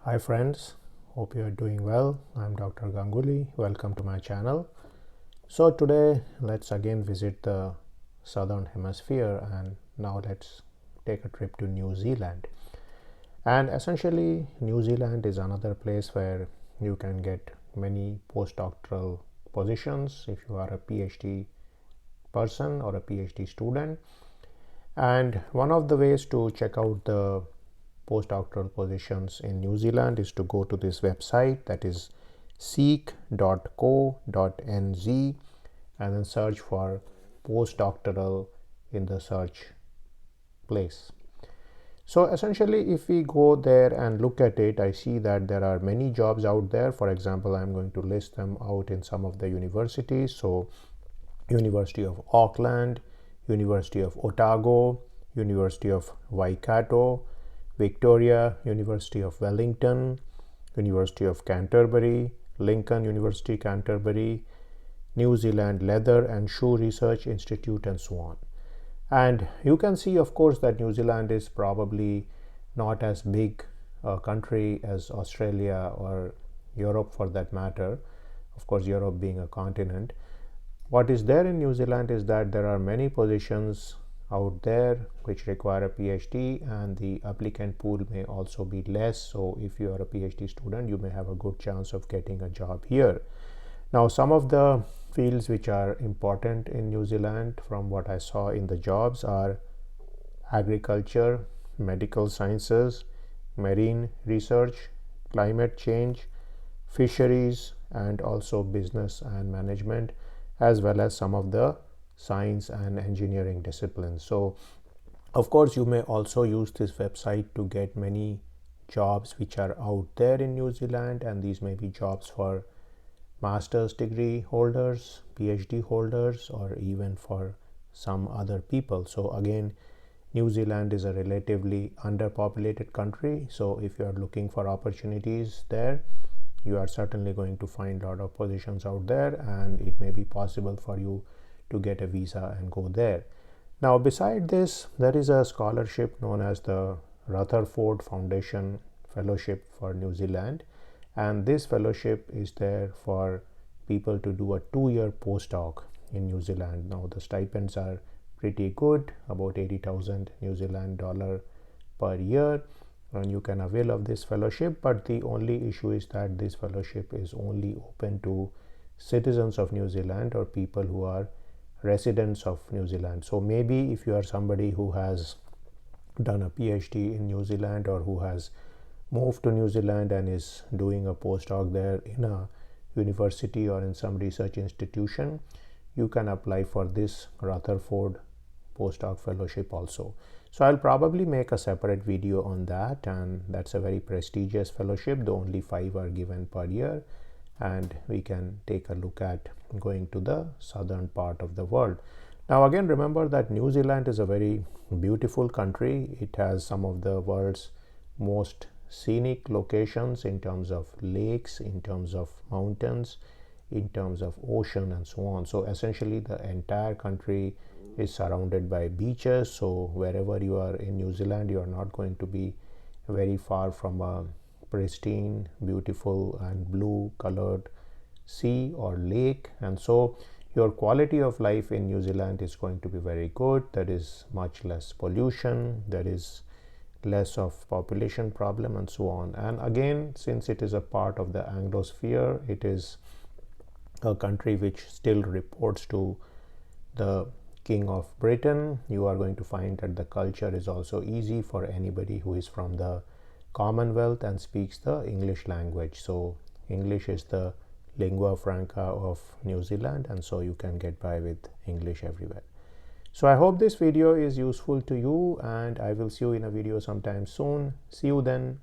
Hi friends, hope you are doing well. I'm Dr. Ganguly. Welcome to my channel. So today let's again visit the southern hemisphere, and now let's take a trip to New Zealand. And essentially New Zealand is another place where you can get many postdoctoral positions if you are a PhD person or a PhD student. And one of the ways to check out the postdoctoral positions in New Zealand is to go to this website, that is seek.co.nz, and then search for postdoctoral in the search place. So essentially, if we go there and look at it, I see that there are many jobs out there. For example, I'm going to list them out in some of the universities. So University of Auckland, University of Otago, University of Waikato, Victoria, University of Wellington, University of Canterbury, Lincoln University Canterbury, New Zealand Leather and Shoe Research Institute, and so on. And you can see, of course, that New Zealand is probably not as big a country as Australia or Europe for that matter, of course Europe being a continent. What is there in New Zealand is that there are many positions out there which require a PhD, and the applicant pool may also be less. So if you are a PhD student, you may have a good chance of getting a job here. Now, some of the fields which are important in New Zealand from what I saw in the jobs are agriculture, medical sciences, marine research, climate change, fisheries, and also business and management, as well as some of the science and engineering disciplines. So of course you may also use this website to get many jobs which are out there in New Zealand, and these may be jobs for master's degree holders, PhD holders, or even for some other people. So again, New Zealand is a relatively underpopulated country, so if you are looking for opportunities there, you are certainly going to find a lot of positions out there, and it may be possible for you to get a visa and go there. Now, beside this, there is a scholarship known as the Rutherford Foundation Fellowship for New Zealand, and this fellowship is there for people to do a 2-year postdoc in New Zealand. Now, the stipends are pretty good, about 80,000 New Zealand dollar per year, and you can avail of this fellowship. But the only issue is that this fellowship is only open to citizens of New Zealand or people who are residents of New Zealand. So maybe if you are somebody who has done a PhD in New Zealand, or who has moved to New Zealand and is doing a postdoc there in a university or in some research institution, you can apply for this Rutherford postdoc fellowship also. So I'll probably make a separate video on that, and that's a very prestigious fellowship. The only 5 are given per year, and we can take a look at going to the southern part of the world. Now again, remember that New Zealand is a very beautiful country. It has some of the world's most scenic locations in terms of lakes, in terms of mountains, in terms of ocean, and so on. So essentially the entire country is surrounded by beaches. So wherever you are in New Zealand, you are not going to be very far from a pristine, beautiful and blue colored sea or lake, and so your quality of life in New Zealand is going to be very good. There is much less pollution, there is less of population problem, and so on. And again, since it is a part of the Anglosphere, it is a country which still reports to the King of Britain. You are going to find that the culture is also easy for anybody who is from the Commonwealth and speaks the English language. So English is the lingua franca of New Zealand, and so you can get by with English everywhere. So I hope this video is useful to you, and I will see you in a video sometime soon. See you then.